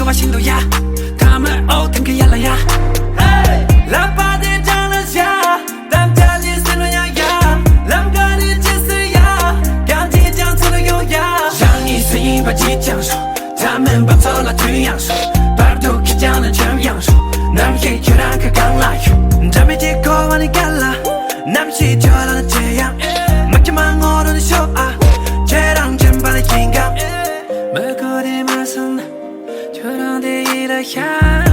我心都压，他们哦腾个压了呀。喇叭的长了下，但家里谁能压压？啷个的解释呀？钢铁匠做的优雅，让你随意把即将说，他们把走了退阳说，把头开讲了全样说，남의결함그刚来哟，잠에지고 완이 갈라，남시저런的这样，막혀만 어른의 쇼啊，쟤랑 전반의 긴감，말거리 말선 저런 데 이래 향。